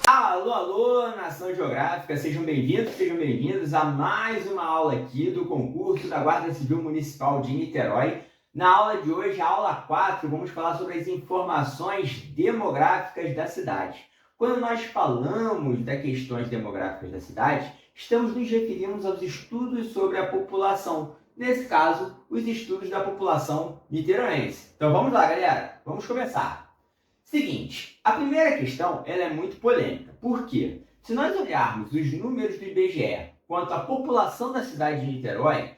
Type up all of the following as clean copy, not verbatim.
Alô, Nação Geográfica, sejam bem-vindos a mais uma aula aqui do concurso da Guarda Civil Municipal de Niterói. Na aula de hoje, a aula 4, vamos falar sobre as informações demográficas da cidade. Quando nós falamos das questões demográficas da cidade, estamos nos referindo aos estudos sobre a população, nesse caso, os estudos da população niteroense. Então vamos lá, galera, vamos começar. Seguinte, a primeira questão ela é muito polêmica. Por quê? Se nós olharmos os números do IBGE quanto à população da cidade de Niterói,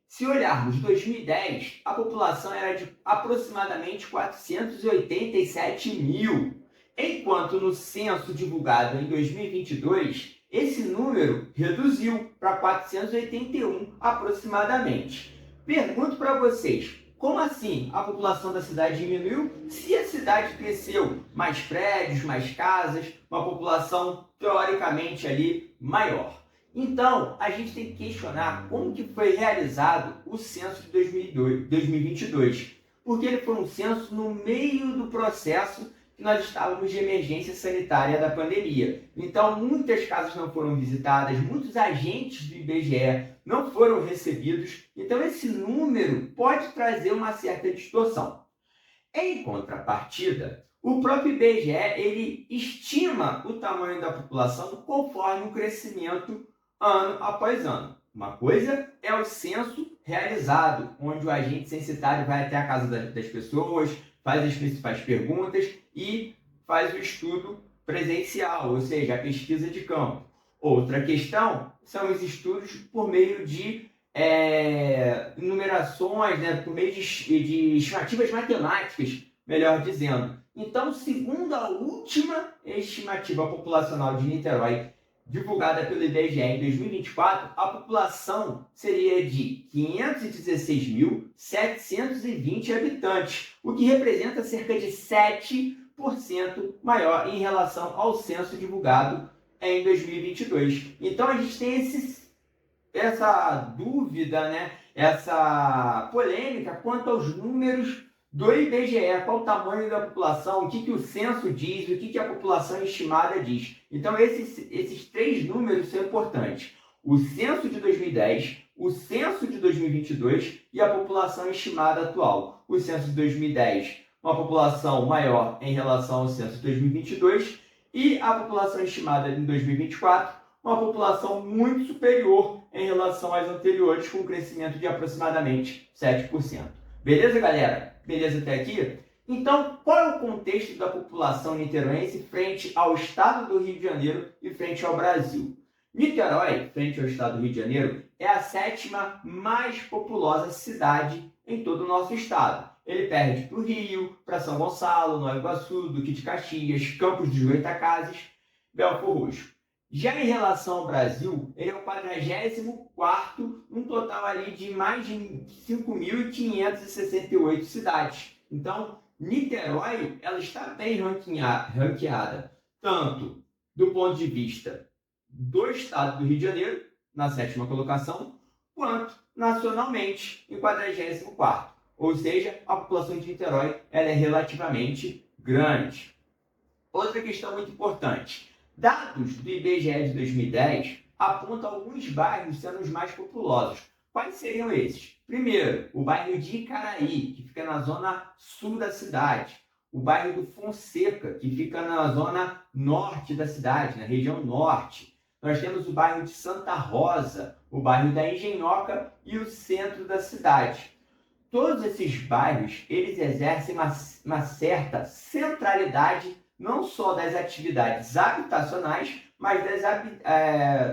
se olharmos 2010, a população era de aproximadamente 487 mil, enquanto no censo divulgado em 2022, esse número reduziu para 481 aproximadamente. Pergunto para vocês, como assim a população da cidade diminuiu se a cidade cresceu? Mais prédios, mais casas, uma população teoricamente ali maior. Então, a gente tem que questionar como que foi realizado o censo de 2022, porque ele foi um censo no meio do processo que nós estávamos de emergência sanitária da pandemia. Então, muitas casas não foram visitadas, muitos agentes do IBGE não foram recebidos. Então, esse número pode trazer uma certa distorção. Em contrapartida, o próprio IBGE ele estima o tamanho da população conforme o crescimento ano após ano. Uma coisa é o censo realizado, onde o agente censitário vai até a casa das pessoas, faz as principais perguntas e faz o estudo presencial, ou seja, a pesquisa de campo. Outra questão são os estudos por meio de numerações, né, por meio de estimativas matemáticas, melhor dizendo. Então, segundo a última estimativa populacional de Niterói, divulgada pelo IBGE em 2024, a população seria de 516.720 habitantes, o que representa cerca de 7% maior em relação ao censo divulgado em 2022. Então, a gente tem essa dúvida, né? Essa polêmica quanto aos números do IBGE, qual o tamanho da população, o que o censo diz, o que a população estimada diz. Então, esses três números são importantes. O censo de 2010, o censo de 2022 e a população estimada atual. O censo de 2010, uma população maior em relação ao censo de 2022 e a população estimada em 2024, uma população muito superior em relação às anteriores, com um crescimento de aproximadamente 7%. Beleza, galera? Beleza até aqui? Então, qual é o contexto da população niteroense frente ao estado do Rio de Janeiro e frente ao Brasil? Niterói, frente ao estado do Rio de Janeiro, é a 7ª mais populosa cidade em todo o nosso estado. Ele perde para o Rio, para São Gonçalo, Nova Iguaçu, Duque de Caxias, Campos dos Goytacazes, Belford Roxo. Já em relação ao Brasil, ele é o 44º, um total ali de mais de 5.568 cidades. Então, Niterói ela está bem ranqueada, tanto do ponto de vista do estado do Rio de Janeiro, na 7ª colocação, quanto nacionalmente, em 44º. Ou seja, a população de Niterói ela é relativamente grande. Outra questão muito importante. Dados do IBGE de 2010 apontam alguns bairros sendo os mais populosos. Quais seriam esses? Primeiro, o bairro de Icaraí, que fica na zona sul da cidade. O bairro do Fonseca, que fica na zona norte da cidade, na região norte. Nós temos o bairro de Santa Rosa, o bairro da Engenhoca e o centro da cidade. Todos esses bairros, eles exercem uma certa centralidade não só das atividades habitacionais, mas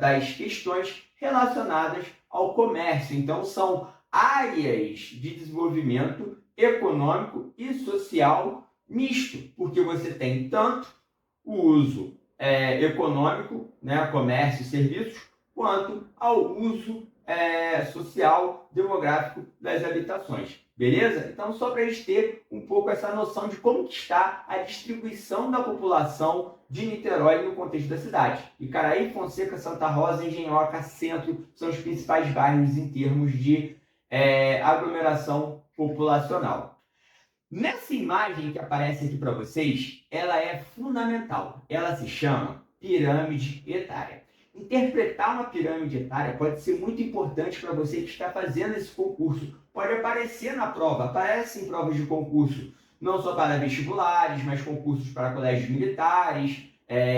das questões relacionadas ao comércio. Então, são áreas de desenvolvimento econômico e social misto, porque você tem tanto o uso econômico, né, comércio e serviços, quanto ao uso social, demográfico das habitações. Beleza? Então, só para a gente ter um pouco essa noção de como que está a distribuição da população de Niterói no contexto da cidade. Icaraí, Fonseca, Santa Rosa, Engenhoca, Centro são os principais bairros em termos de aglomeração populacional. Nessa imagem que aparece aqui para vocês, ela é fundamental. Ela se chama pirâmide etária. Interpretar uma pirâmide etária pode ser muito importante para você que está fazendo esse concurso. Pode aparecer na prova, aparece em provas de concurso, não só para vestibulares, mas concursos para colégios militares,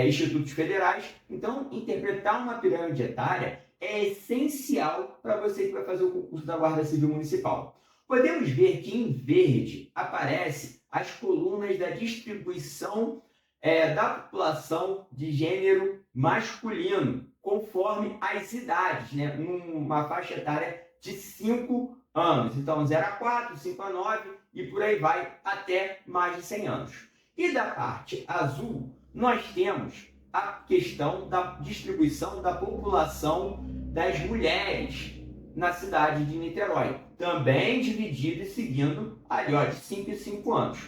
institutos federais. Então, interpretar uma pirâmide etária é essencial para você que vai fazer o concurso da Guarda Civil Municipal. Podemos ver que em verde aparecem as colunas da distribuição da população de gênero masculino, conforme as idades, né? Uma faixa etária de 5 anos. Então, 0 a 4, 5 a 9 e por aí vai até mais de 100 anos. E da parte azul, nós temos a questão da distribuição da população das mulheres na cidade de Niterói, também dividido e seguindo ali, ó, de 5 em 5 anos.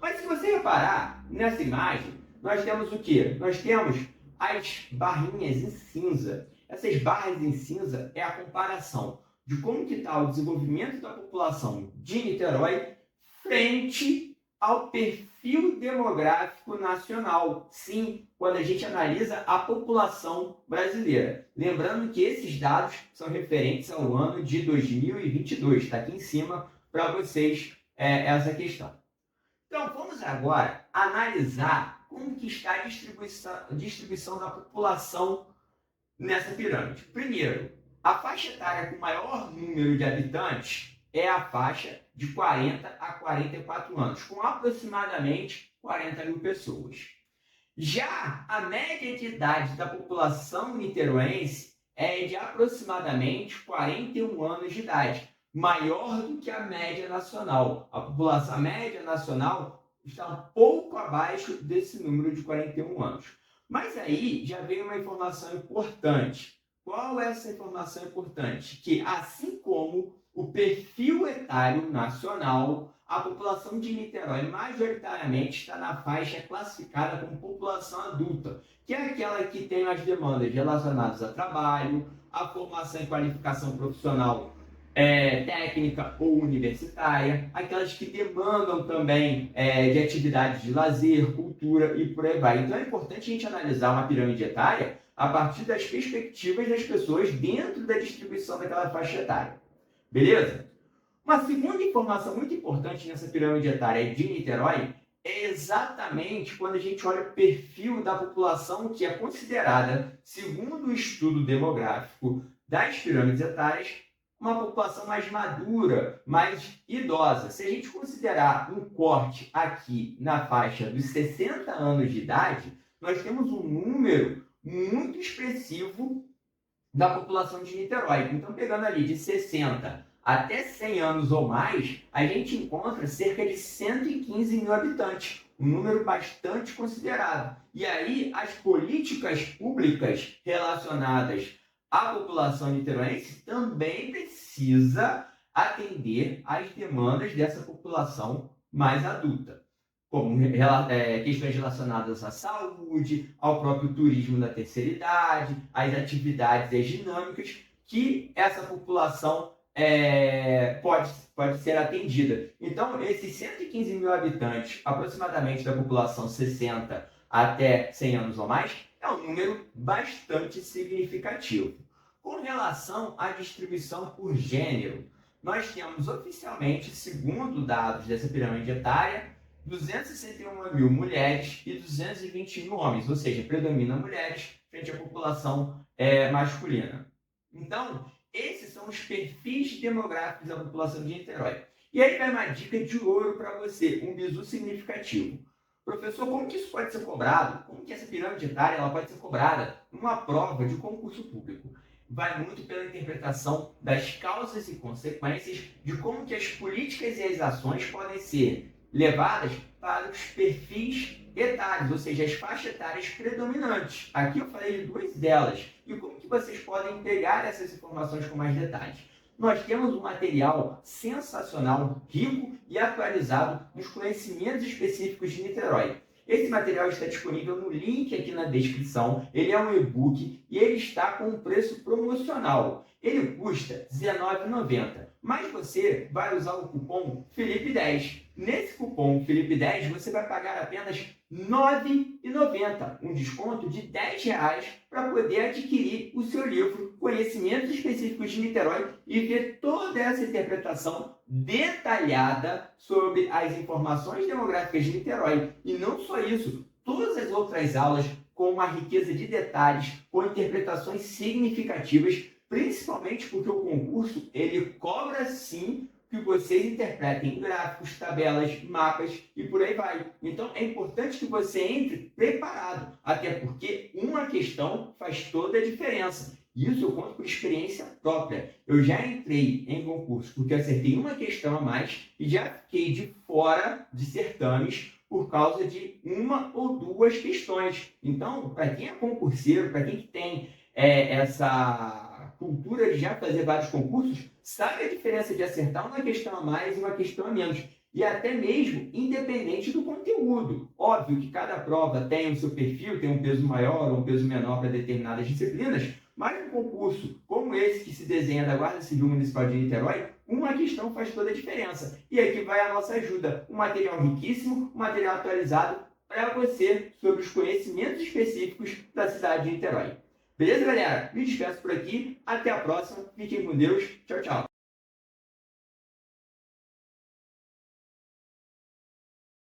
Mas se você reparar nessa imagem, nós temos o quê? Nós temos as barrinhas em cinza. Essas barras em cinza é a comparação de como que está o desenvolvimento da população de Niterói frente ao perfil demográfico nacional. Sim, quando a gente analisa a população brasileira. Lembrando que esses dados são referentes ao ano de 2022. Está aqui em cima para vocês essa questão. Então, vamos agora analisar como que está a distribuição da população nessa pirâmide. Primeiro, a faixa etária com maior número de habitantes é a faixa de 40 a 44 anos, com aproximadamente 40 mil pessoas. Já a média de idade da população niteroense é de aproximadamente 41 anos de idade, maior do que a média nacional. A população média nacional está um pouco abaixo desse número de 41 anos. Mas aí já veio uma informação importante. Qual é essa informação importante? Que assim como o perfil etário nacional, a população de Niterói majoritariamente está na faixa classificada como população adulta, que é aquela que tem as demandas relacionadas a trabalho, a formação e qualificação profissional técnica ou universitária, aquelas que demandam também de atividades de lazer, cultura e por aí vai. Então é importante a gente analisar uma pirâmide etária a partir das perspectivas das pessoas dentro da distribuição daquela faixa etária. Beleza? Uma segunda informação muito importante nessa pirâmide etária de Niterói é exatamente quando a gente olha o perfil da população que é considerada, segundo o estudo demográfico das pirâmides etárias, uma população mais madura, mais idosa. Se a gente considerar um corte aqui na faixa dos 60 anos de idade, nós temos um número muito expressivo da população de Niterói. Então, pegando ali de 60 até 100 anos ou mais, a gente encontra cerca de 115 mil habitantes, um número bastante considerável. E aí, as políticas públicas relacionadas à população niteroense também precisa atender às demandas dessa população mais adulta, como questões relacionadas à saúde, ao próprio turismo da terceira idade, às atividades e às dinâmicas que essa população pode ser atendida. Então, esses 115 mil habitantes, aproximadamente da população 60 até 100 anos ou mais, é um número bastante significativo. Com relação à distribuição por gênero, nós temos oficialmente, segundo dados dessa pirâmide etária, 261 mil mulheres e 220 mil homens, ou seja, predomina mulheres frente à população masculina. Então, esses são os perfis demográficos da população de Niterói. E aí vai uma dica de ouro para você, um bizu significativo. Professor, como que isso pode ser cobrado? Como que essa pirâmide etária ela pode ser cobrada numa prova de concurso público? Vai muito pela interpretação das causas e consequências de como que as políticas e as ações podem ser levadas para os perfis etários, ou seja, as faixas etárias predominantes. Aqui eu falei de duas delas. E como que vocês podem pegar essas informações com mais detalhes? Nós temos um material sensacional, rico e atualizado nos conhecimentos específicos de Niterói. Esse material está disponível no link aqui na descrição. Ele é um e-book e ele está com um preço promocional. Ele custa R$19,90, mas você vai usar o cupom Felipe10. Nesse cupom Felipe10 você vai pagar apenas R$9,90, um desconto de R$10 para poder adquirir o seu livro Conhecimentos Específicos de Niterói e ver toda essa interpretação detalhada sobre as informações demográficas de Niterói. E não só isso, todas as outras aulas com uma riqueza de detalhes, com interpretações significativas, principalmente porque o concurso ele cobra sim que vocês interpretem gráficos, tabelas, mapas e por aí vai. Então é importante que você entre preparado, até porque uma questão faz toda a diferença. Isso eu conto por experiência própria. Eu já entrei em concurso porque acertei uma questão a mais e já fiquei de fora de certames por causa de uma ou duas questões. Então, para quem é concurseiro, para quem tem essa cultura de já fazer vários concursos, sabe a diferença de acertar uma questão a mais e uma questão a menos. E até mesmo independente do conteúdo. Óbvio que cada prova tem o seu perfil, tem um peso maior ou um peso menor para determinadas disciplinas, mas um concurso como esse que se desenha da Guarda Civil Municipal de Niterói, uma questão faz toda a diferença. E aqui vai a nossa ajuda. Um material riquíssimo, um material atualizado para você sobre os conhecimentos específicos da cidade de Niterói. Beleza, galera? Me despeço por aqui. Até a próxima. Fiquem com Deus. Tchau, tchau.